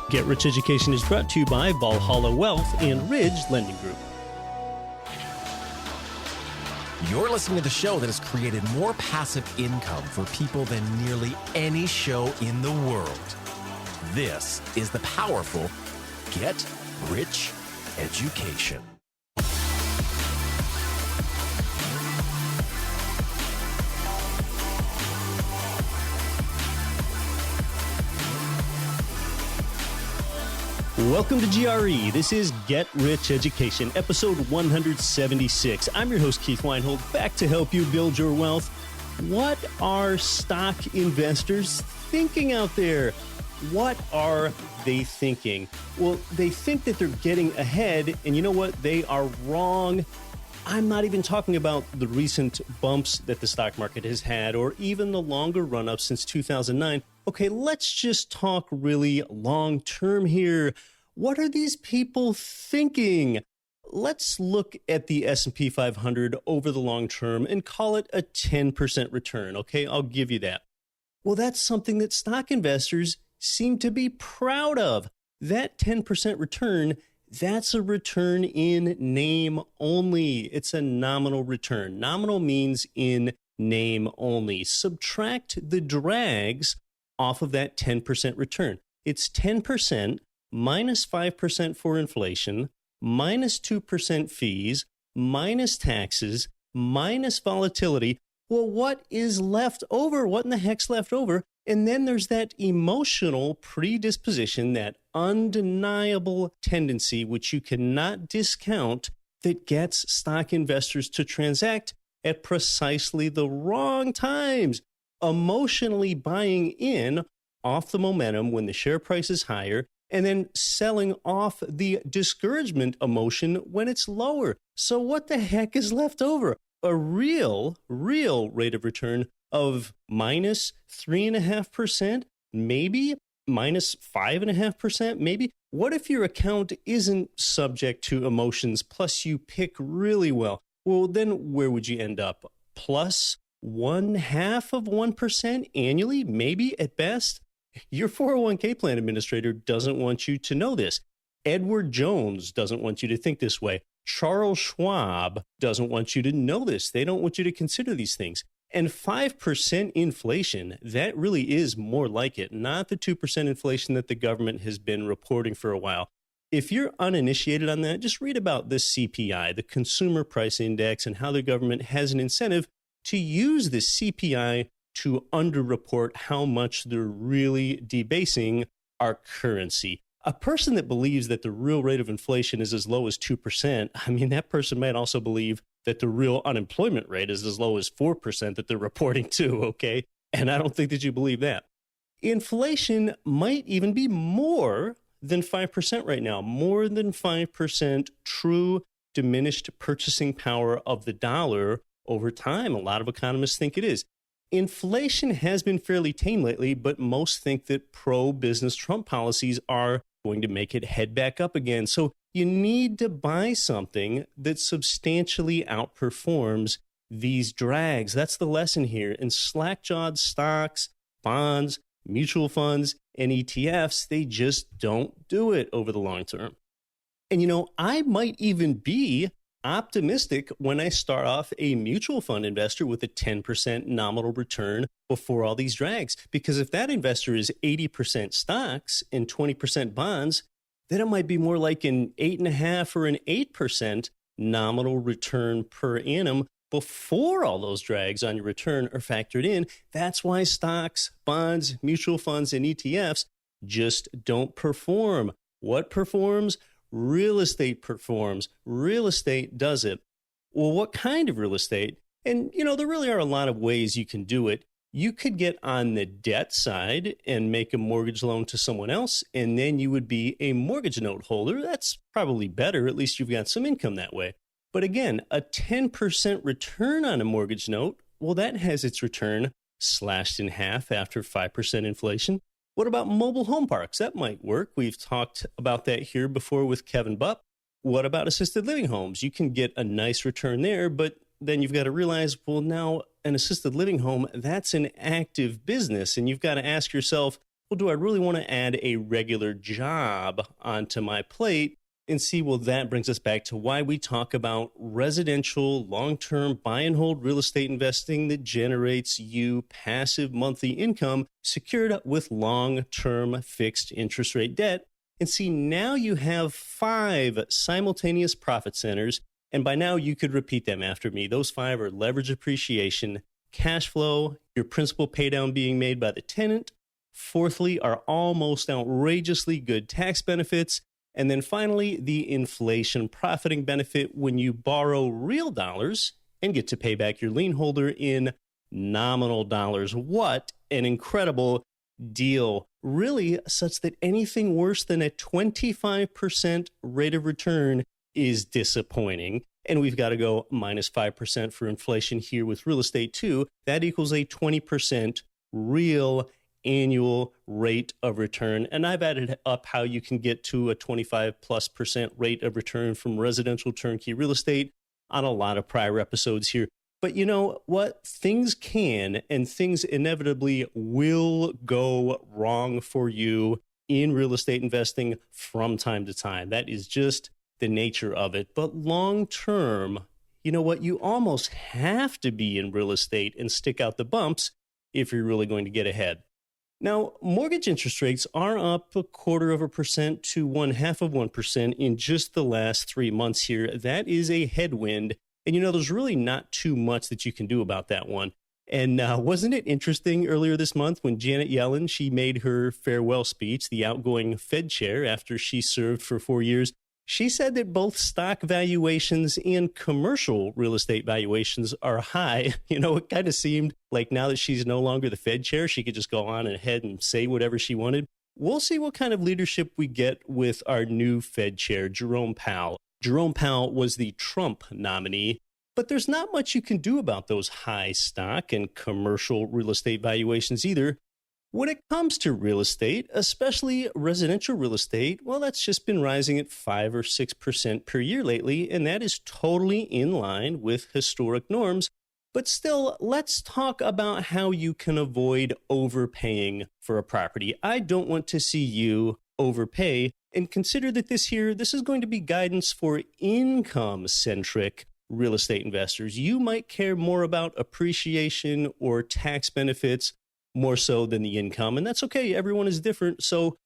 Get Rich Education is brought to you by Valhalla Wealth and Ridge Lending Group. You're listening to the show that has created more passive income for people than nearly any show in the world. This is the powerful Get Rich Education. Welcome to GRE. This is Get Rich Education, episode 176. I'm your host, Keith Weinhold, back to help you build your wealth. What are stock investors thinking out there? What are they thinking? Well, they think that they're getting ahead, and you know what? They are wrong. I'm not even talking about the recent bumps that the stock market has had, or even the longer run-up since 2009. Okay, let's just talk really long-term here. What are these people thinking? Let's look at the S&P 500 over the long term and call it a 10% return, okay? I'll give you that. Well, that's something that stock investors seem to be proud of. That 10% return, that's a return in name only. It's a nominal return. Nominal means in name only. Subtract the drags off of that 10% return. It's 10% minus 5% for inflation, minus 2% fees, minus taxes, minus volatility. Well, what is left over? What in the heck's left over? And then there's that emotional predisposition, that undeniable tendency, which you cannot discount, that gets stock investors to transact at precisely the wrong times, emotionally buying in off the momentum when the share price is higher, and then selling off the discouragement emotion when it's lower. So what the heck is left over? A real rate of return of minus 3.5%, maybe minus 5.5%, maybe. What if your account isn't subject to emotions, plus you pick really well? Well, then where would you end up? Plus 0.5% annually, maybe at best? Your 401k plan administrator doesn't want you to know this. Edward Jones doesn't want you to think this way. Charles Schwab doesn't want you to know this. They don't want you to consider these things. And 5% inflation, that really is more like it, not the 2% inflation that the government has been reporting for a while. If you're uninitiated on that, just read about the CPI, the Consumer Price Index, and how the government has an incentive to use the CPI to underreport how much they're really debasing our currency. A person that believes that the real rate of inflation is as low as 2%, I mean, that person might also believe that the real unemployment rate is as low as 4% that they're reporting to, okay? And I don't think that you believe that. Inflation might even be more than 5% right now, more than 5% true diminished purchasing power of the dollar over time. A lot of economists think it is. Inflation has been fairly tame lately, but most think that pro-business Trump policies are going to make it head back up again. So you need to buy something that substantially outperforms these drags. That's the lesson here. And slack-jawed stocks, bonds, mutual funds, and ETFs, they just don't do it over the long term. And you know, I might even be optimistic when I start off a mutual fund investor with a 10% nominal return before all these drags. Because if that investor is 80% stocks and 20% bonds, then it might be more like an 8.5 or an 8% nominal return per annum before all those drags on your return are factored in. That's why stocks, bonds, mutual funds, and ETFs just don't perform. What performs? Real estate performs. Real estate does it. Well, what kind of real estate? And, you know, there really are a lot of ways you can do it. You could get on the debt side and make a mortgage loan to someone else, and then you would be a mortgage note holder. That's probably better. At least you've got some income that way. But again, a 10% return on a mortgage note, well, that has its return slashed in half after 5% inflation. What about mobile home parks? That might work. We've talked about that here before with Kevin Bupp. What about assisted living homes? You can get a nice return there, but then you've got to realize, well, now an assisted living home, that's an active business. And you've got to ask yourself, well, do I really want to add a regular job onto my plate? And see, well, that brings us back to why we talk about residential, long-term buy and hold real estate investing that generates you passive monthly income secured with long-term fixed interest rate debt. And see, now you have 5 simultaneous profit centers. And by now you could repeat them after me. Those 5 are leverage appreciation, cash flow, your principal pay down being made by the tenant. Fourthly, are almost outrageously good tax benefits. And then finally, the inflation profiting benefit when you borrow real dollars and get to pay back your lien holder in nominal dollars. What an incredible deal. Really, such that anything worse than a 25% rate of return is disappointing. And we've got to go minus 5% for inflation here with real estate too. That equals a 20% real annual rate of return. And I've added up how you can get to a 25+% rate of return from residential turnkey real estate on a lot of prior episodes here. But you know what? Things can and things inevitably will go wrong for you in real estate investing from time to time. That is just the nature of it. But long term, you know what? You almost have to be in real estate and stick out the bumps if you're really going to get ahead. Now, mortgage interest rates are up 0.25% to 0.5% in just the last 3 months here. That is a headwind. And you know, there's really not too much that you can do about that one. And wasn't it interesting earlier this month when Janet Yellen, she made her farewell speech, the outgoing Fed chair after she served for 4 years. She said that both stock valuations and commercial real estate valuations are high. You know, it kind of seemed like now that she's no longer the Fed chair, she could just go on ahead and say whatever she wanted. We'll see what kind of leadership we get with our new Fed chair, Jerome Powell. Jerome Powell was the Trump nominee, but there's not much you can do about those high stock and commercial real estate valuations either. When it comes to real estate, especially residential real estate, well, that's just been rising at 5 or 6% per year lately, and that is totally in line with historic norms. But still, let's talk about how you can avoid overpaying for a property. I don't want to see you overpay, and consider that this is going to be guidance for income-centric real estate investors. You might care more about appreciation or tax benefits more so than the income, and that's okay. Everyone is different. So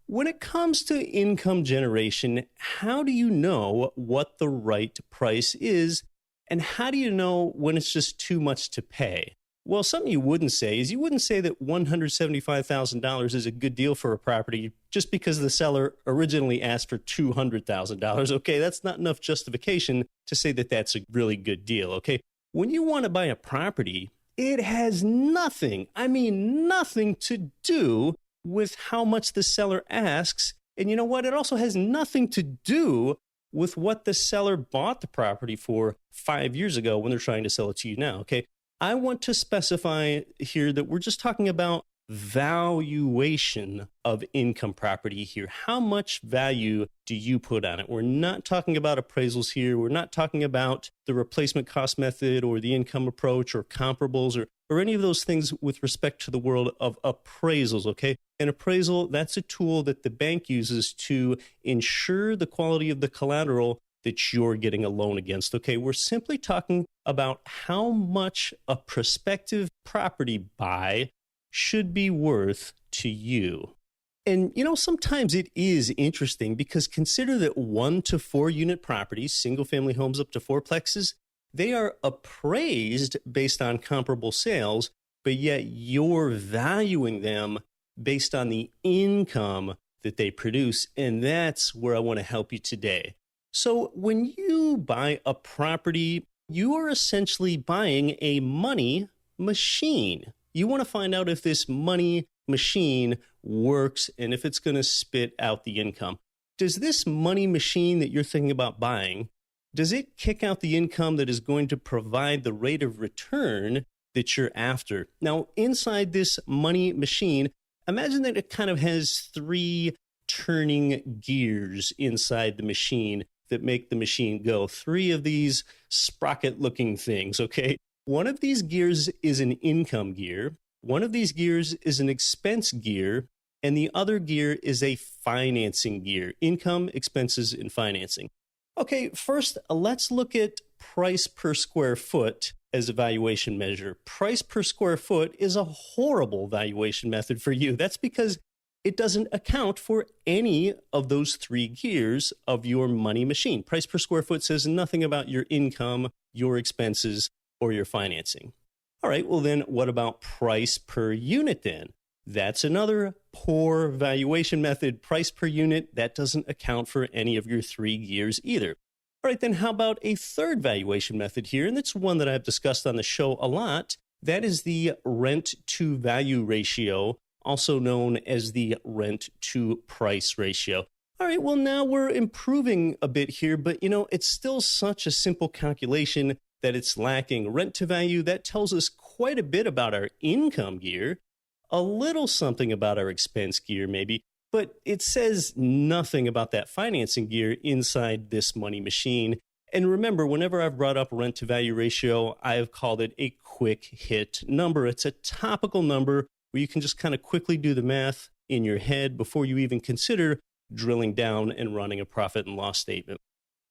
when it comes to income generation, how do you know what the right price is, and how do you know when it's just too much to pay? Well, something you wouldn't say is you wouldn't say that $175,000 is a good deal for a property just because the seller originally asked for $200,000. Okay, that's not enough justification to say that that's a really good deal. Okay, when you want to buy a property, it has nothing, I mean nothing to do with how much the seller asks. And you know what? It also has nothing to do with what the seller bought the property for 5 years ago when they're trying to sell it to you now, okay? I want to specify here that we're just talking about valuation of income property here. How much value do you put on it? We're not talking about appraisals here. We're not talking about the replacement cost method or the income approach or comparables or any of those things with respect to the world of appraisals, okay? An appraisal, that's a tool that the bank uses to ensure the quality of the collateral that you're getting a loan against, okay? We're simply talking about how much a prospective property buy should be worth to you. And, you know, sometimes it is interesting because consider that 1 to 4 unit properties, single family homes up to 4plexes, they are appraised based on comparable sales, but yet you're valuing them based on the income that they produce. And that's where I want to help you today. So when you buy a property, you are essentially buying a money machine. You want to find out if this money machine works and if it's going to spit out the income. Does this money machine that you're thinking about buying, does it kick out the income that is going to provide the rate of return that you're after? Now, inside this money machine, imagine that it kind of has 3 turning gears inside the machine that make the machine go. 3 of these sprocket-looking things, okay? One of these gears is an income gear. One of these gears is an expense gear. and the other gear is a financing gear: income, expenses, and financing. Okay, first, let's look at price per square foot as a valuation measure. Price per square foot is a horrible valuation method for you. That's because it doesn't account for any of those three gears of your money machine. Price per square foot says nothing about your income, your expenses, or your financing. All right, well then, what about price per unit then? That's another poor valuation method. Price per unit, that doesn't account for any of your three gears either. All right, then how about a third valuation method here? And that's one that I've discussed on the show a lot. That is the rent to value ratio, also known as the rent to price ratio. All right, well, now we're improving a bit here, but it's still such a simple calculation that it's lacking. Rent to value, that tells us quite a bit about our income gear, a little something about our expense gear maybe, but it says nothing about that financing gear inside this money machine. And remember, whenever I've brought up rent to value ratio, I've called it a quick hit number. It's a topical number where you can just kind of quickly do the math in your head before you even consider drilling down and running a profit and loss statement.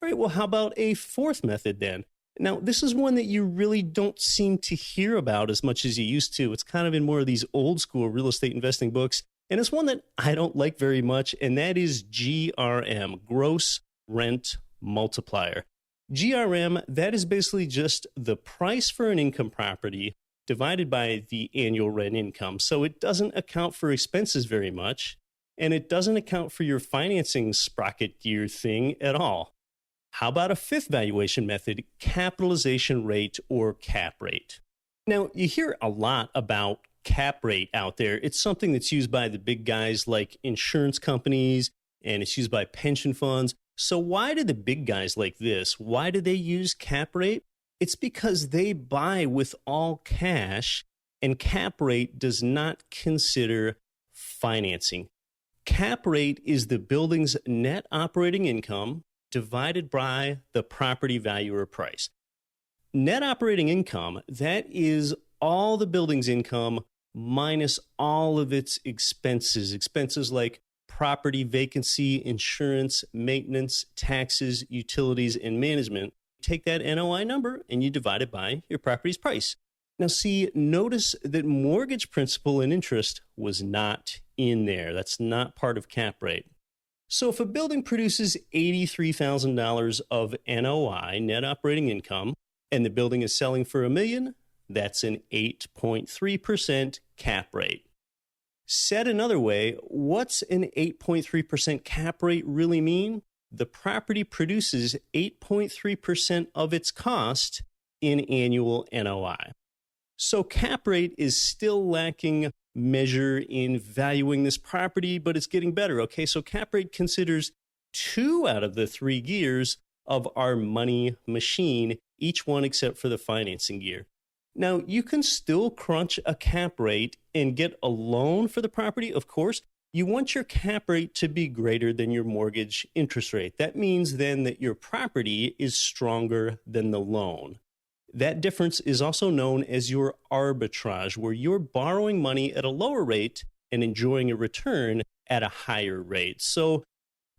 All right, well, how about a fourth method then? Now, this is one that you really don't seem to hear about as much as you used to. It's kind of in more of these old school real estate investing books, and it's one that I don't like very much, and that is GRM, Gross Rent Multiplier. GRM, that is basically just the price for an income property divided by the annual rent income. So it doesn't account for expenses very much, and it doesn't account for your financing sprocket gear thing at all. How about a fifth valuation method, capitalization rate or cap rate? Now, you hear a lot about cap rate out there. It's something that's used by the big guys like insurance companies, and it's used by pension funds. So why do the big guys like this, why do they use cap rate? It's because they buy with all cash, and cap rate does not consider financing. Cap rate is the building's net operating income divided by the property value or price. Net operating income, that is all the building's income minus all of its expenses. Expenses like property vacancy, insurance, maintenance, taxes, utilities, and management. Take that NOI number and you divide it by your property's price. Now see, notice that mortgage principal and interest was not in there. That's not part of cap rate. So if a building produces $83,000 of NOI, net operating income, and the building is selling for $1 million, that's an 8.3% cap rate. Said another way, what's an 8.3% cap rate really mean? The property produces 8.3% of its cost in annual NOI. So cap rate is still lacking measure in valuing this property, but it's getting better. Okay, so cap rate considers 2 out of the 3 gears of our money machine, each one except for the financing gear. Now, you can still crunch a cap rate and get a loan for the property, of course. You want your cap rate to be greater than your mortgage interest rate. That means then that your property is stronger than the loan. That difference is also known as your arbitrage, where you're borrowing money at a lower rate and enjoying a return at a higher rate. So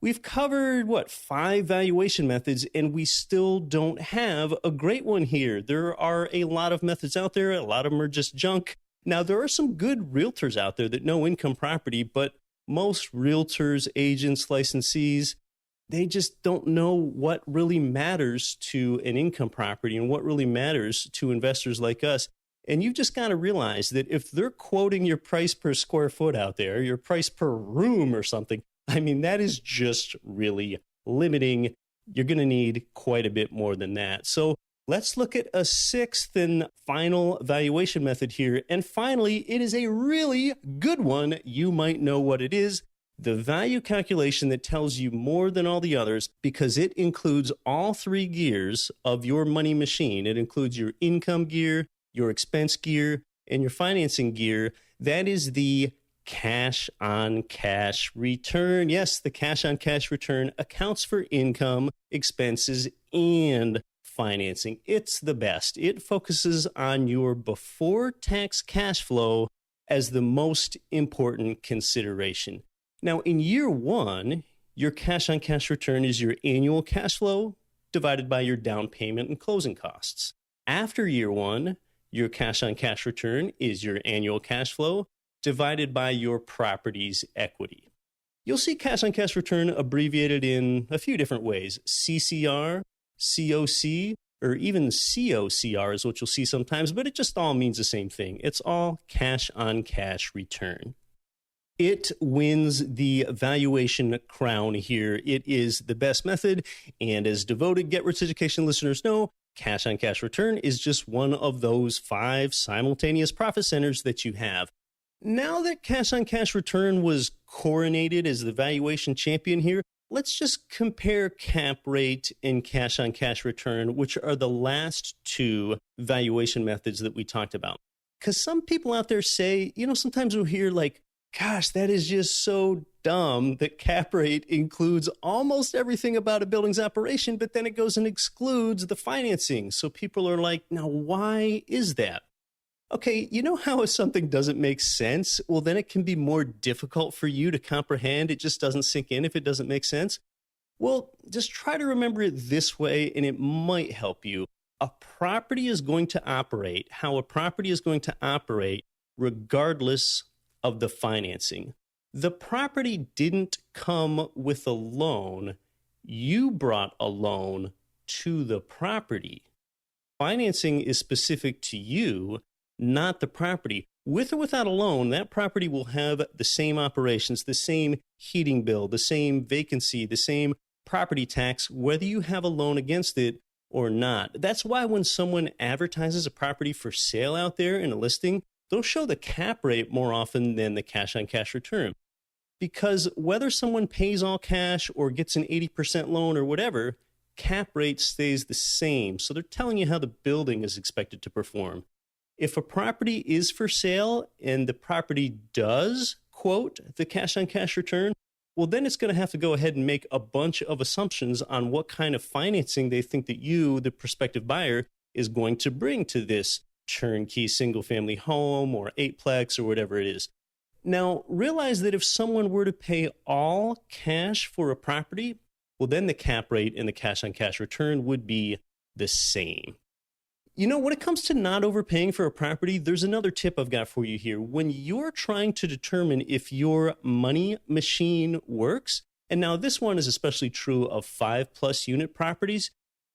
we've covered, 5 valuation methods, and we still don't have a great one here. There are a lot of methods out there. A lot of them are just junk. Now, there are some good realtors out there that know income property, but most realtors, agents, licensees, they just don't know what really matters to an income property and what really matters to investors like us. And you've just got to realize that if they're quoting your price per square foot out there, your price per room or something, I mean, that is just really limiting. You're going to need quite a bit more than that. So let's look at a 6th and final valuation method here. And finally, it is a really good one. You might know what it is. The value calculation that tells you more than all the others because it includes all 3 gears of your money machine. It includes your income gear, your expense gear, and your financing gear. That is the cash on cash return. Yes, the cash on cash return accounts for income, expenses, and financing. It's the best. It focuses on your before tax cash flow as the most important consideration. Now, in year one, your cash-on-cash return is your annual cash flow divided by your down payment and closing costs. After year one, your cash-on-cash return is your annual cash flow divided by your property's equity. You'll see cash-on-cash return abbreviated in a few different ways. CCR, COC, or even COCR is what you'll see sometimes, but it just all means the same thing. It's all cash-on-cash return. It wins the valuation crown here. It is the best method, and as devoted Get Rich Education listeners know, cash-on-cash return is just one of those 5 simultaneous profit centers that you have. Now that cash-on-cash return was coronated as the valuation champion here, let's just compare cap rate and cash-on-cash return, which are the last 2 valuation methods that we talked about. Because some people out there say, sometimes we'll hear like, gosh, that is just so dumb that cap rate includes almost everything about a building's operation, but then it goes and excludes the financing. So people are like, now why is that? Okay, you know how if something doesn't make sense, well, then it can be more difficult for you to comprehend. It just doesn't sink in if it doesn't make sense. Well, just try to remember it this way, and it might help you. A property is going to operate how a property is going to operate regardless of the financing. The property didn't come with a loan. You brought a loan to the property. Financing is specific to you, not the property. With or without a loan, that property will have the same operations, the same heating bill, the same vacancy, the same property tax, whether you have a loan against it or not. That's why when someone advertises a property for sale out there in a listing, they'll show the cap rate more often than the cash-on-cash return. Because whether someone pays all cash or gets an 80% loan or whatever, cap rate stays the same. So they're telling you how the building is expected to perform. If a property is for sale and the property does quote the cash-on-cash return, well, then it's going to have to go ahead and make a bunch of assumptions on what kind of financing they think that you, the prospective buyer, is going to bring to this turnkey single-family home or 8-plex or whatever it is. Now, realize that if someone were to pay all cash for a property, well, then the cap rate and the cash-on-cash return would be the same. When it comes to not overpaying for a property, there's another tip I've got for you here. When you're trying to determine if your money machine works, and now this one is especially true of 5+ unit properties,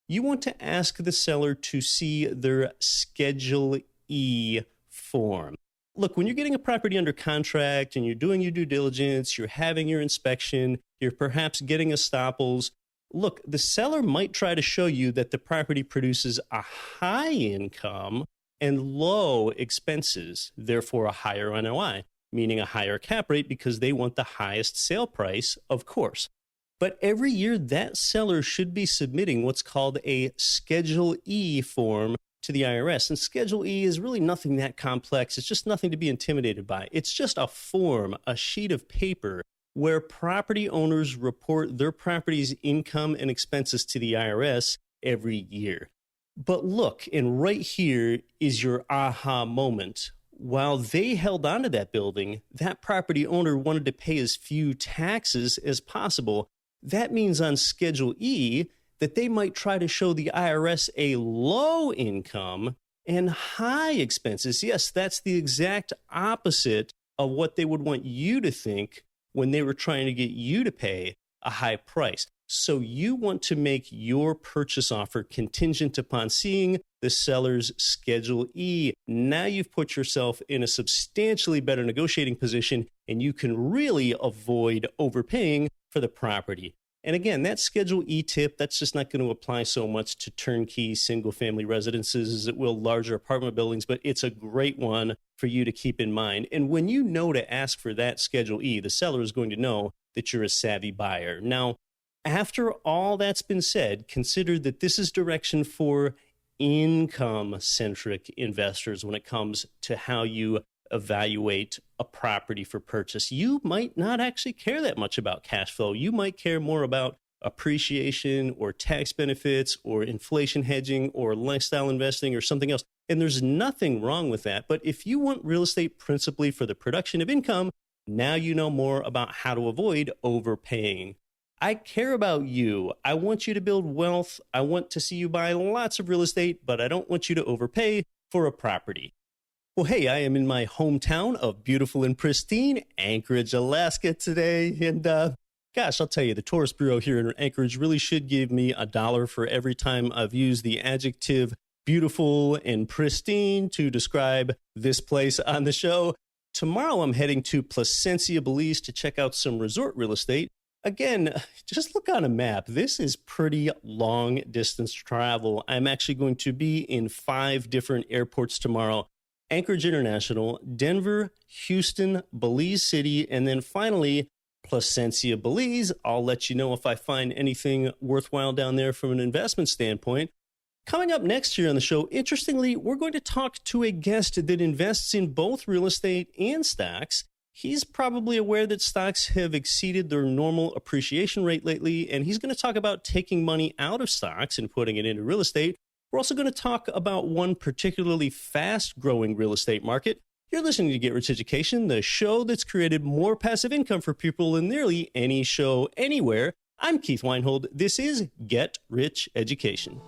you want to ask the seller to see their Schedule E form. Look, when you're getting a property under contract and you're doing your due diligence, you're having your inspection, you're perhaps getting estoppels, look, the seller might try to show you that the property produces a high income and low expenses, therefore a higher NOI, meaning a higher cap rate because they want the highest sale price, of course. But every year, that seller should be submitting what's called a Schedule E form to the IRS. And Schedule E is really nothing that complex. It's just nothing to be intimidated by. It's just a form, a sheet of paper where property owners report their property's income and expenses to the IRS every year. But look, and right here is your aha moment. While they held onto that building, that property owner wanted to pay as few taxes as possible. That means on Schedule E that they might try to show the IRS a low income and high expenses. Yes, that's the exact opposite of what they would want you to think when they were trying to get you to pay a high price. So you want to make your purchase offer contingent upon seeing the seller's Schedule E. Now you've put yourself in a substantially better negotiating position, and you can really avoid overpaying for the property. And again, that Schedule E tip, that's just not going to apply so much to turnkey single-family residences as it will larger apartment buildings, but it's a great one for you to keep in mind. And when you know to ask for that Schedule E, the seller is going to know that you're a savvy buyer. Now, after all that's been said, consider that this is direction for income-centric investors when it comes to how you evaluate a property for purchase. You might not actually care that much about cash flow. You might care more about appreciation or tax benefits or inflation hedging or lifestyle investing or something else. And there's nothing wrong with that. But if you want real estate principally for the production of income, now you know more about how to avoid overpaying. I care about you. I want you to build wealth. I want to see you buy lots of real estate, but I don't want you to overpay for a property. Well, hey, I am in my hometown of beautiful and pristine Anchorage, Alaska today. And gosh, I'll tell you, the Tourist Bureau here in Anchorage really should give me $1 for every time I've used the adjective beautiful and pristine to describe this place on the show. Tomorrow, I'm heading to Placencia, Belize to check out some resort real estate. Again, just look on a map. This is pretty long distance travel. I'm actually going to be in 5 different airports tomorrow. Anchorage International, Denver, Houston, Belize City, and then finally Placencia, Belize. I'll let you know if I find anything worthwhile down there from an investment standpoint. Coming up next year on the show, interestingly, we're going to talk to a guest that invests in both real estate and stocks. He's probably aware that stocks have exceeded their normal appreciation rate lately, and he's going to talk about taking money out of stocks and putting it into real estate. We're also going to talk about one particularly fast-growing real estate market. You're listening to Get Rich Education, the show that's created more passive income for people than nearly any show anywhere. I'm Keith Weinhold. This is Get Rich Education.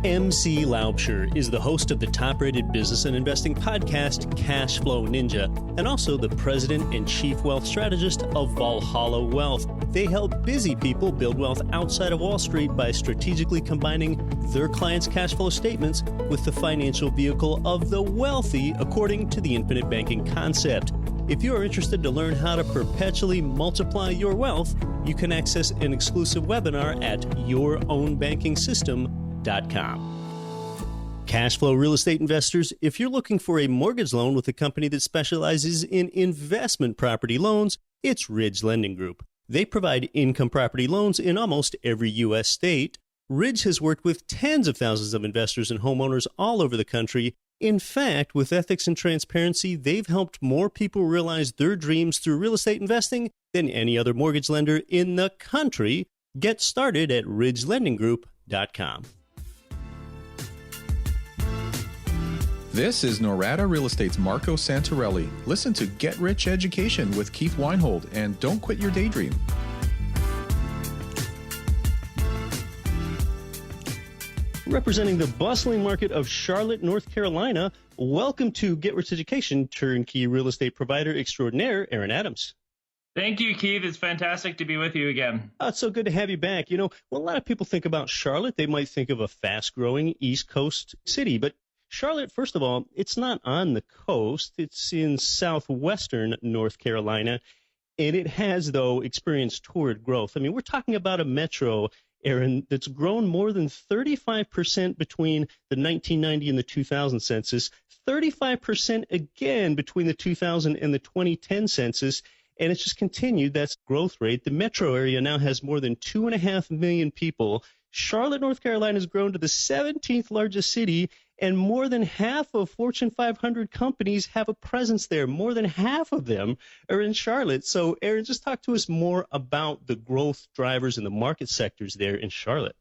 MC Laubscher is the host of the top-rated business and investing podcast, Cash Flow Ninja, and also the president and chief wealth strategist of Valhalla Wealth. They help busy people build wealth outside of Wall Street by strategically combining their clients' cash flow statements with the financial vehicle of the wealthy, according to the infinite banking concept. If you are interested to learn how to perpetually multiply your wealth, you can access an exclusive webinar at yourownbankingsystem.com. Cash flow real estate investors, if you're looking for a mortgage loan with a company that specializes in investment property loans, it's Ridge Lending Group. They provide income property loans in almost every U.S. state. Ridge has worked with tens of thousands of investors and homeowners all over the country. In fact, with ethics and transparency, they've helped more people realize their dreams through real estate investing than any other mortgage lender in the country. Get started at ridgelendinggroup.com. This is Norada Real Estate's Marco Santarelli. Listen to Get Rich Education with Keith Weinhold and don't quit your daydream. Representing the bustling market of Charlotte, North Carolina, welcome to Get Rich Education, turnkey real estate provider extraordinaire, Aaron Adams. Thank you, Keith. It's fantastic to be with you again. Oh, it's so good to have you back. You know, when a lot of people think about Charlotte, they might think of a fast-growing East Coast city, but Charlotte, first of all, it's not on the coast. It's in southwestern North Carolina, and it has, though, experienced torrid growth. I mean, we're talking about a metro, Aaron, that's grown more than 35% between the 1990 and the 2000 census, 35% again between the 2000 and the 2010 census, and it's just continued. That's growth rate. The metro area now has more than 2.5 million people. Charlotte, North Carolina has grown to the 17th largest city, and more than half of Fortune 500 companies have a presence there. More than half of them are in Charlotte. So, Aaron, just talk to us more about the growth drivers and the market sectors there in Charlotte.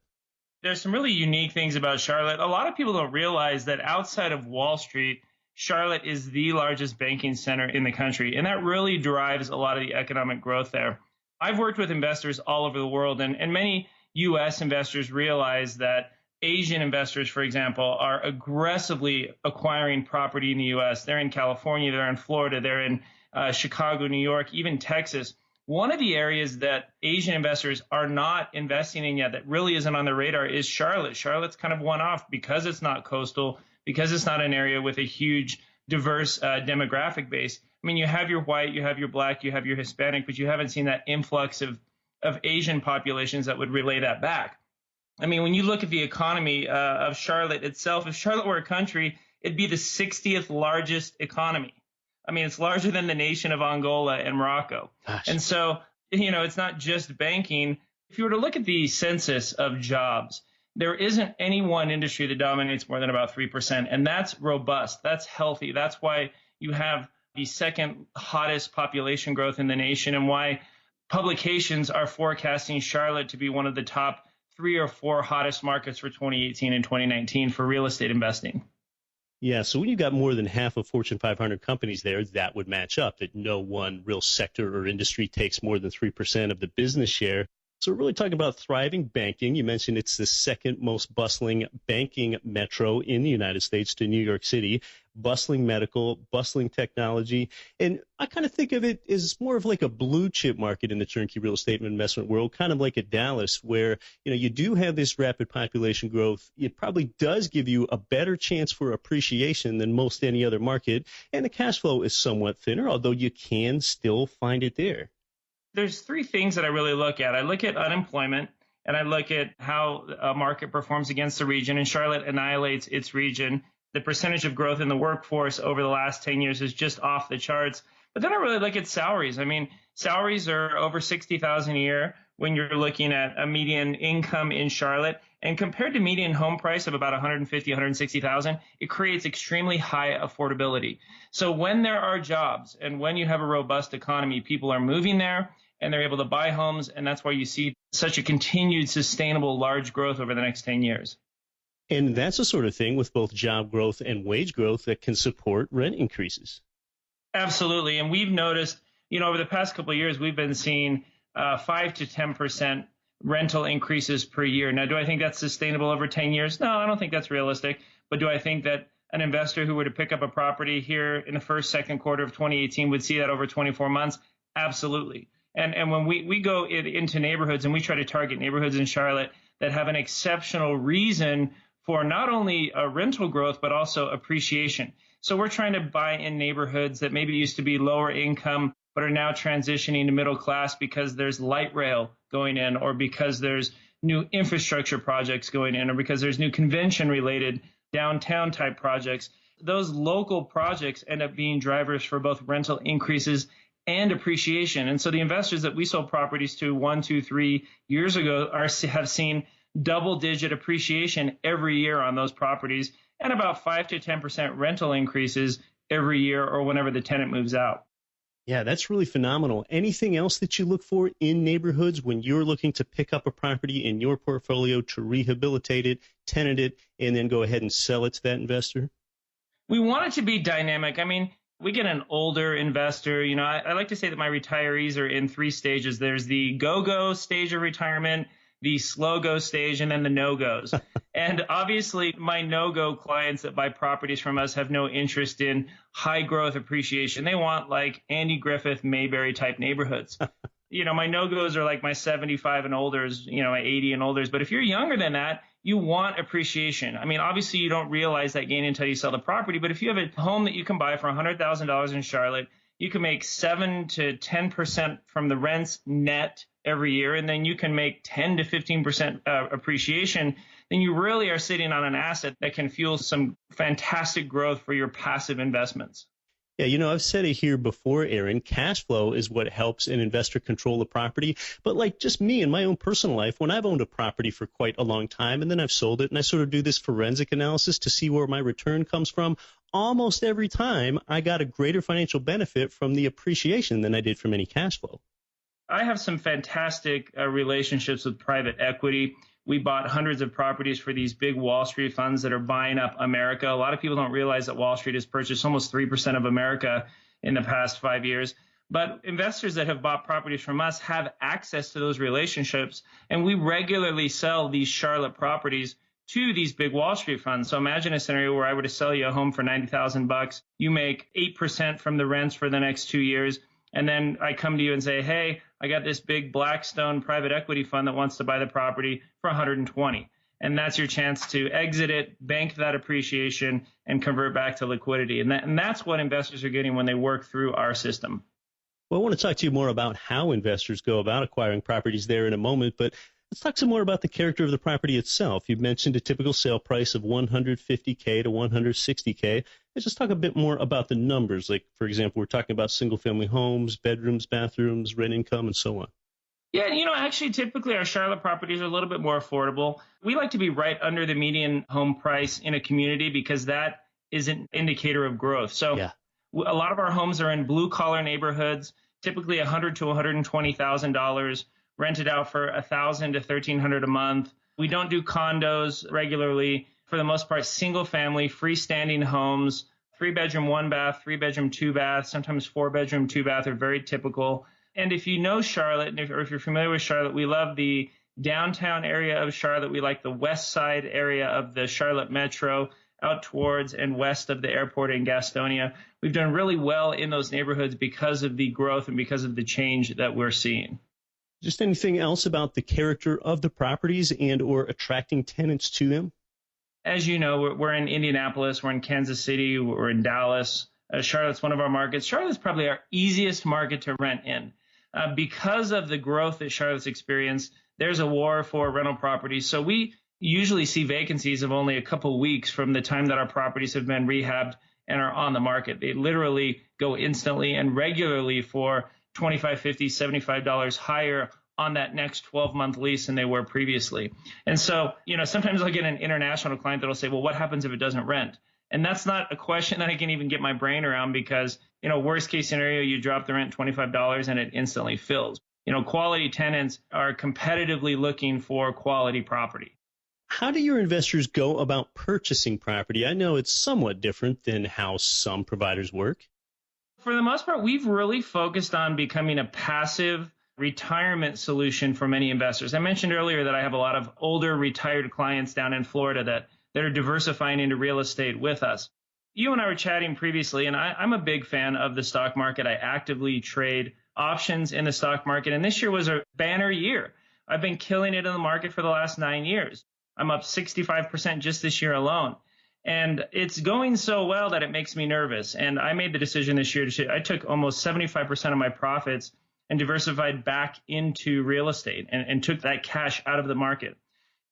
There's some really unique things about Charlotte. A lot of people don't realize that outside of Wall Street, Charlotte is the largest banking center in the country, and that really drives a lot of the economic growth there. I've worked with investors all over the world, and many U.S. investors realize that Asian investors, for example, are aggressively acquiring property in the U.S. They're in California, they're in Florida, they're in Chicago, New York, even Texas. One of the areas that Asian investors are not investing in yet that really isn't on the radar is Charlotte. Charlotte's kind of one-off because it's not coastal, because it's not an area with a huge, diverse demographic base. I mean, you have your white, you have your black, you have your Hispanic, but you haven't seen that influx of Asian populations that would relay that back. I mean, when you look at the economy of Charlotte itself, if Charlotte were a country, it'd be the 60th largest economy. I mean, it's larger than the nation of Angola and Morocco. Gosh. And so, you know, it's not just banking. If you were to look at the census of jobs, there isn't any one industry that dominates more than about 3%. And that's robust. That's healthy. That's why you have the second hottest population growth in the nation and why publications are forecasting Charlotte to be one of the top three or four hottest markets for 2018 and 2019 for real estate investing. Yeah, so when you got more than half of Fortune 500 companies there, that would match up, that no one real sector or industry takes more than 3% of the business share. So we're really talking about thriving banking. You mentioned it's the second most bustling banking metro in the United States to New York City, bustling medical, bustling technology. And I kind of think of it as more of like a blue chip market in the turnkey real estate and investment world, kind of like a Dallas, where, you do have this rapid population growth. It probably does give you a better chance for appreciation than most any other market. And the cash flow is somewhat thinner, although you can still find it there. There's three things that I really look at. I look at unemployment, and I look at how a market performs against the region, and Charlotte annihilates its region. The percentage of growth in the workforce over the last 10 years is just off the charts. But then I really look at salaries. I mean, salaries are over $60,000 a year when you're looking at a median income in Charlotte. And compared to median home price of about $150,000, $160,000, it creates extremely high affordability. So when there are jobs and when you have a robust economy, people are moving there and they're able to buy homes. And that's why you see such a continued sustainable large growth over the next 10 years. And that's the sort of thing with both job growth and wage growth that can support rent increases. Absolutely. And we've noticed, over the past couple of years, we've been seeing 5 to 10% rental increases per year. Now, do I think that's sustainable over 10 years? No, I don't think that's realistic. But do I think that an investor who were to pick up a property here in the first, second quarter of 2018 would see that over 24 months? Absolutely. And when we go into neighborhoods and we try to target neighborhoods in Charlotte that have an exceptional reason for not only rental growth, but also appreciation. So we're trying to buy in neighborhoods that maybe used to be lower income, but are now transitioning to middle class because there's light rail going in, or because there's new infrastructure projects going in, or because there's new convention-related downtown type projects. Those local projects end up being drivers for both rental increases and appreciation. And so the investors that we sold properties to 1, 2, 3 years ago have seen double-digit appreciation every year on those properties, and about 5 to 10% rental increases every year or whenever the tenant moves out. Yeah, that's really phenomenal. Anything else that you look for in neighborhoods when you're looking to pick up a property in your portfolio to rehabilitate it, tenant it, and then go ahead and sell it to that investor? We want it to be dynamic. I mean, we get an older investor. I like to say that my retirees are in 3 stages. There's the go-go stage of retirement, the slow-go stage, and then the no-goes. And obviously, my no-go clients that buy properties from us have no interest in high-growth appreciation. They want like Andy Griffith, Mayberry type neighborhoods. My no-goes are like my 75 and olders, my 80 and olders. But if you're younger than that, you want appreciation. I mean, obviously, you don't realize that gain until you sell the property. But if you have a home that you can buy for $100,000 in Charlotte, you can make 7 to 10% from the rents net every year, and then you can make 10 to 15% appreciation, then you really are sitting on an asset that can fuel some fantastic growth for your passive investments. Yeah, I've said it here before, Aaron, cash flow is what helps an investor control the property. But like just me in my own personal life, when I've owned a property for quite a long time and then I've sold it and I sort of do this forensic analysis to see where my return comes from, almost every time I got a greater financial benefit from the appreciation than I did from any cash flow. I have some fantastic relationships with private equity. We bought hundreds of properties for these big Wall Street funds that are buying up America. A lot of people don't realize that Wall Street has purchased almost 3% of America in the past 5 years. But investors that have bought properties from us have access to those relationships, and we regularly sell these Charlotte properties to these big Wall Street funds. So imagine a scenario where I were to sell you a home for $90,000. You make 8% from the rents for the next 2 years. And then I come to you and say, hey, I got this big Blackstone private equity fund that wants to buy the property for 120. And that's your chance to exit it, bank that appreciation, and convert back to liquidity. And that's what investors are getting when they work through our system. Well, I want to talk to you more about how investors go about acquiring properties there in a moment, but let's talk some more about the character of the property itself. You mentioned a typical sale price of $150K to $160K. Let's just talk a bit more about the numbers. Like, for example, we're talking about single-family homes, bedrooms, bathrooms, rent income, and so on. Yeah, actually, typically our Charlotte properties are a little bit more affordable. We like to be right under the median home price in a community because that is an indicator of growth. So a lot of our homes are in blue-collar neighborhoods, typically $100,000 to $120,000, rented out for $1,000 to $1,300 a month. We don't do condos regularly. For the most part, single family, freestanding homes, 3-bedroom, 1-bath, 3-bedroom, 2-bath, sometimes 4-bedroom, 2-bath are very typical. And if you know Charlotte, or if you're familiar with Charlotte, we love the downtown area of Charlotte. We like the west side area of the Charlotte Metro, out towards and west of the airport in Gastonia. We've done really well in those neighborhoods because of the growth and because of the change that we're seeing. Just anything else about the character of the properties and or attracting tenants to them? As you know, we're in Indianapolis, we're in Kansas City, we're in Dallas. Charlotte's one of our markets. Charlotte's probably our easiest market to rent in. Because of the growth that Charlotte's experienced, there's a war for rental properties. So we usually see vacancies of only a couple weeks from the time that our properties have been rehabbed and are on the market. They literally go instantly and regularly for $25, $50, $75 higher on that next 12-month lease than they were previously. And so, sometimes I'll get an international client that'll say, well, what happens if it doesn't rent? And that's not a question that I can even get my brain around because, worst case scenario, you drop the rent $25 and it instantly fills. Quality tenants are competitively looking for quality property. How do your investors go about purchasing property? I know it's somewhat different than how some providers work. For the most part, we've really focused on becoming a passive retirement solution for many investors. I mentioned earlier that I have a lot of older retired clients down in Florida that are diversifying into real estate with us. You and I were chatting previously, and I'm a big fan of the stock market. I actively trade options in the stock market, and this year was a banner year. I've been killing it in the market for the last 9 years. I'm up 65% just this year alone. And it's going so well that it makes me nervous. And I made the decision this year I took almost 75% of my profits and diversified back into real estate and took that cash out of the market.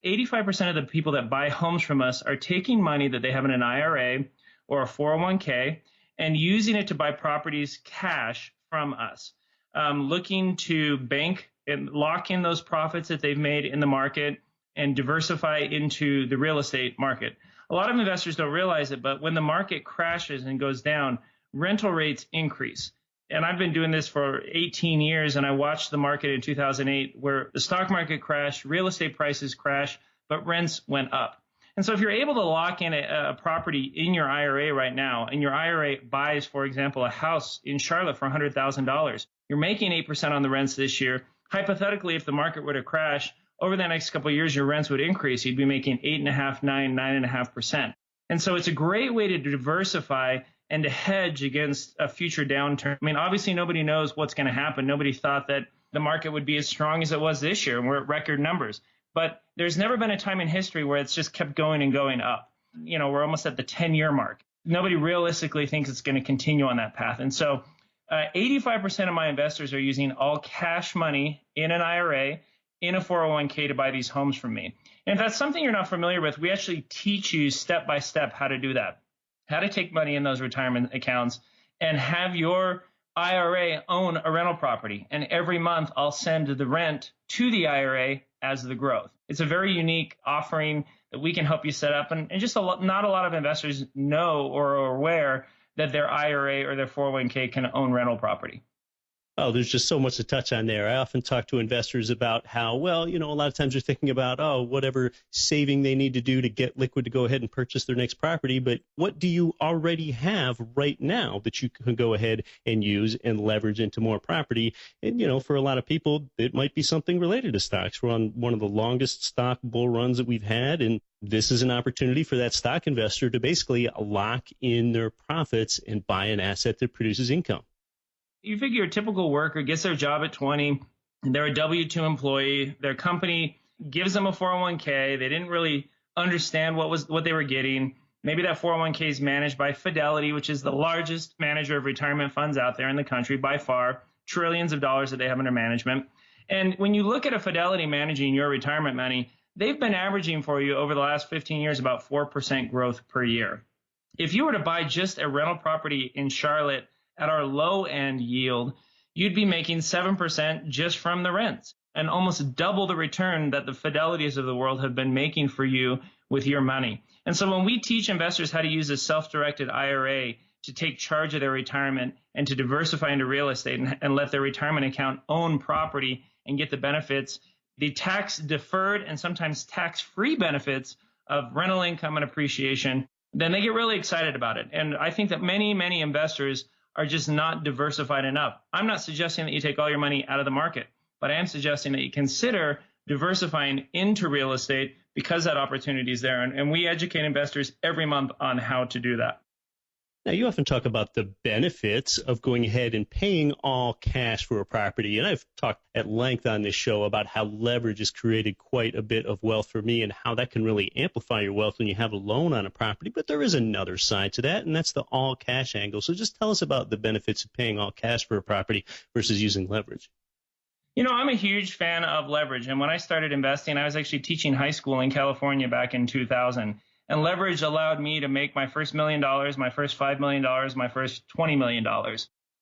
85% of the people that buy homes from us are taking money that they have in an IRA or a 401k and using it to buy properties cash from us, looking to bank and lock in those profits that they've made in the market and diversify into the real estate market. A lot of investors don't realize it, but when the market crashes and goes down, rental rates increase. And I've been doing this for 18 years, and I watched the market in 2008 where the stock market crashed, real estate prices crashed, but rents went up. And so if you're able to lock in a property in your IRA right now, and your IRA buys, for example, a house in Charlotte for $100,000, you're making 8% on the rents this year. Hypothetically, if the market were to crash, over the next couple of years, your rents would increase. You'd be making 8.5%, 9%, 9.5%. And so it's a great way to diversify and to hedge against a future downturn. I mean, obviously, nobody knows what's going to happen. Nobody thought that the market would be as strong as it was this year, and we're at record numbers. But there's never been a time in history where it's just kept going and going up. We're almost at the 10-year mark. Nobody realistically thinks it's going to continue on that path. And so 85% of my investors are using all cash money in an IRA, in a 401k to buy these homes from me. And if that's something you're not familiar with, we actually teach you step by step how to do that, how to take money in those retirement accounts and have your IRA own a rental property. And every month I'll send the rent to the IRA as the growth. It's a very unique offering that we can help you set up. And just not a lot of investors know or are aware that their IRA or their 401k can own rental property. Oh, there's just so much to touch on there. I often talk to investors about how, well, a lot of times they're thinking about, whatever saving they need to do to get liquid to go ahead and purchase their next property. But what do you already have right now that you can go ahead and use and leverage into more property? And, for a lot of people, it might be something related to stocks. We're on one of the longest stock bull runs that we've had. And this is an opportunity for that stock investor to basically lock in their profits and buy an asset that produces income. You figure a typical worker gets their job at 20, they're a W-2 employee, their company gives them a 401k, they didn't really understand what they were getting. Maybe that 401k is managed by Fidelity, which is the largest manager of retirement funds out there in the country by far, trillions of dollars that they have under management. And when you look at a Fidelity managing your retirement money, they've been averaging for you over the last 15 years about 4% growth per year. If you were to buy just a rental property in Charlotte at our low end yield, you'd be making 7% just from the rents and almost double the return that the Fidelities of the world have been making for you with your money. And so when we teach investors how to use a self-directed IRA to take charge of their retirement and to diversify into real estate and let their retirement account own property and get the benefits the tax deferred and sometimes tax-free benefits of rental income and appreciation, then they get really excited about it. And I think that many, many investors are just not diversified enough. I'm not suggesting that you take all your money out of the market, but I am suggesting that you consider diversifying into real estate because that opportunity is there. And we educate investors every month on how to do that. Now, you often talk about the benefits of going ahead and paying all cash for a property. And I've talked at length on this show about how leverage has created quite a bit of wealth for me and how that can really amplify your wealth when you have a loan on a property. But there is another side to that, and that's the all cash angle. So just tell us about the benefits of paying all cash for a property versus using leverage. You know, I'm a huge fan of leverage. And when I started investing, I was actually teaching high school in California back in 2000. And leverage allowed me to make my first $1 million, my first $5 million, my first $20 million.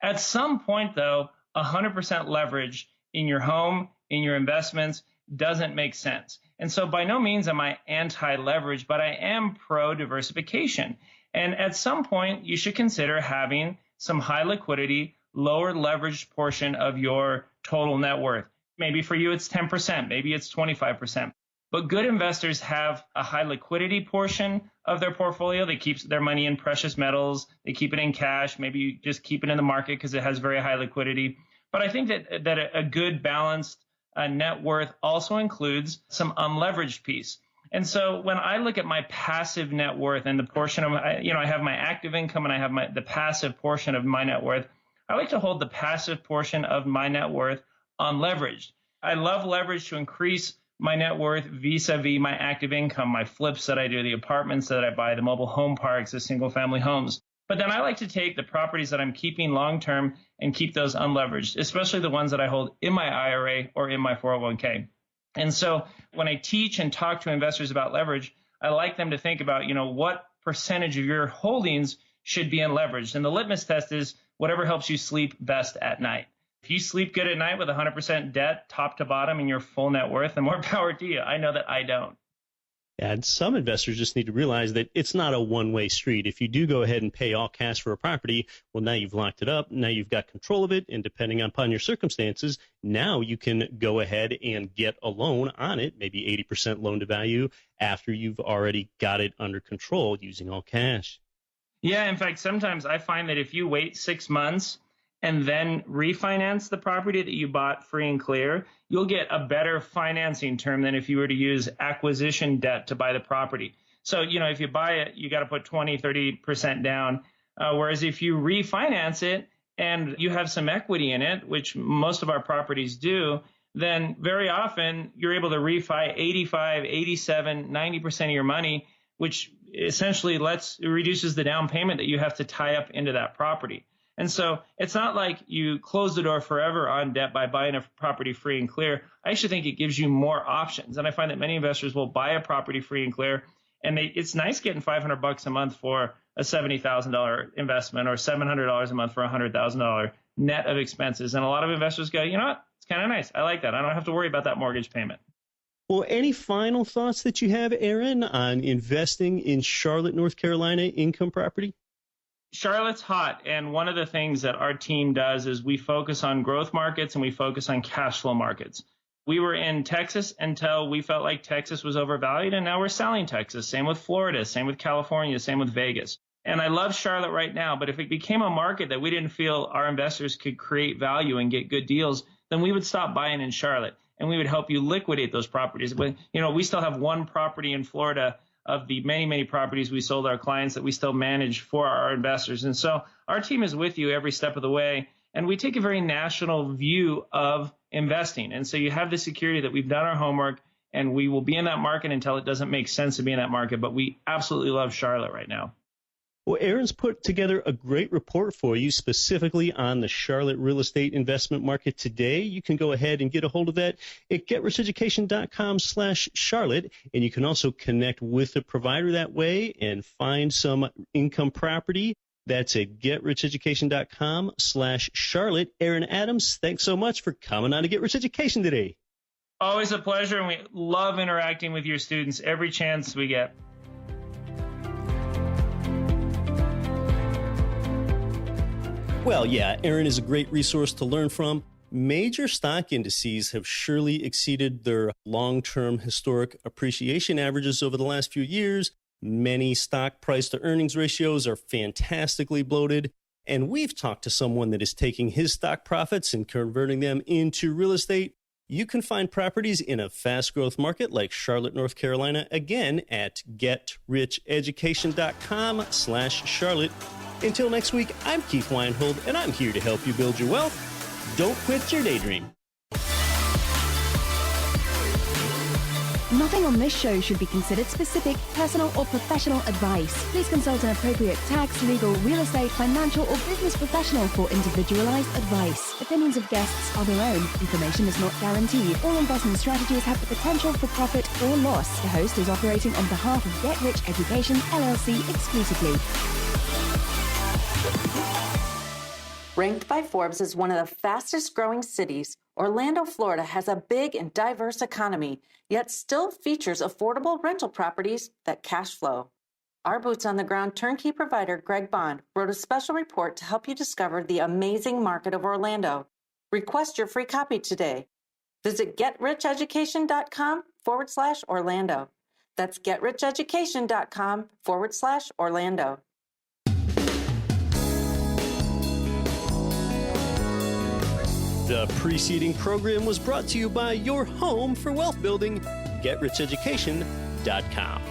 At some point, though, 100% leverage in your home, in your investments, doesn't make sense. And so by no means am I anti-leverage, but I am pro-diversification. And at some point, you should consider having some high liquidity, lower leveraged portion of your total net worth. Maybe for you, it's 10%, maybe it's 25%. But good investors have a high liquidity portion of their portfolio. They keep their money in precious metals. They keep it in cash. Maybe you just keep it in the market because it has very high liquidity. But I think that a good balanced net worth also includes some unleveraged piece. And so when I look at my passive net worth and the portion of, I have my active income and I have the passive portion of my net worth, I like to hold the passive portion of my net worth unleveraged. I love leverage to increase my net worth vis-a-vis my active income, my flips that I do, the apartments that I buy, the mobile home parks, the single family homes. But then I like to take the properties that I'm keeping long-term and keep those unleveraged, especially the ones that I hold in my IRA or in my 401k. And so when I teach and talk to investors about leverage, I like them to think about, what percentage of your holdings should be unleveraged. And the litmus test is whatever helps you sleep best at night. If you sleep good at night with 100% debt, top to bottom, and your full net worth, then more power to you. I know that I don't. And some investors just need to realize that it's not a one-way street. If you do go ahead and pay all cash for a property, well, now you've locked it up. Now you've got control of it. And depending upon your circumstances, now you can go ahead and get a loan on it, maybe 80% loan to value, after you've already got it under control using all cash. Yeah, in fact, sometimes I find that if you wait 6 months and then refinance the property that you bought free and clear, you'll get a better financing term than if you were to use acquisition debt to buy the property. So, if you buy it, you got to put 20, 30% down. Whereas if you refinance it and you have some equity in it, which most of our properties do, then very often you're able to refi 85, 87, 90% of your money, which essentially reduces the down payment that you have to tie up into that property. And so it's not like you close the door forever on debt by buying a property free and clear. I actually think it gives you more options. And I find that many investors will buy a property free and clear, and it's nice getting $500 a month for a $70,000 investment or $700 a month for a $100,000 net of expenses. And a lot of investors go, you know what? It's kind of nice. I like that. I don't have to worry about that mortgage payment. Well, any final thoughts that you have, Aaron, on investing in Charlotte, North Carolina income property? Charlotte's hot, and one of the things that our team does is we focus on growth markets and we focus on cash flow markets. We were in Texas until we felt like Texas was overvalued, and now we're selling Texas. Same with Florida, same with California, same with Vegas. And I love Charlotte right now, but if it became a market that we didn't feel our investors could create value and get good deals, then we would stop buying in Charlotte, and we would help you liquidate those properties. But, we still have one property in Florida of the many, many properties we sold our clients that we still manage for our investors. And so our team is with you every step of the way, and we take a very national view of investing. And so you have the security that we've done our homework, and we will be in that market until it doesn't make sense to be in that market. But we absolutely love Charlotte right now. Well, Aaron's put together a great report for you specifically on the Charlotte real estate investment market today. You can go ahead and get a hold of that at getricheducation.com/Charlotte. And you can also connect with the provider that way and find some income property. That's at getricheducation.com/Charlotte. Aaron Adams, thanks so much for coming on to Get Rich Education today. Always a pleasure, and we love interacting with your students every chance we get. Well, yeah, Aaron is a great resource to learn from. Major stock indices have surely exceeded their long-term historic appreciation averages over the last few years. Many stock price to earnings ratios are fantastically bloated. And we've talked to someone that is taking his stock profits and converting them into real estate. You can find properties in a fast growth market like Charlotte, North Carolina, again at getricheducation.com/Charlotte. Until next week, I'm Keith Weinhold, and I'm here to help you build your wealth. Don't quit your daydream. Nothing on this show should be considered specific, personal, or professional advice. Please consult an appropriate tax, legal, real estate, financial, or business professional for individualized advice. Opinions of guests are their own. Information is not guaranteed. All investment strategies have the potential for profit or loss. The host is operating on behalf of Get Rich Education, LLC exclusively. Ranked by Forbes as one of the fastest growing cities, Orlando, Florida has a big and diverse economy, yet still features affordable rental properties that cash flow. Our boots on the ground turnkey provider, Greg Bond, wrote a special report to help you discover the amazing market of Orlando. Request your free copy today. Visit getricheducation.com/Orlando. That's getricheducation.com/Orlando. The preceding program was brought to you by your home for wealth building, getricheducation.com.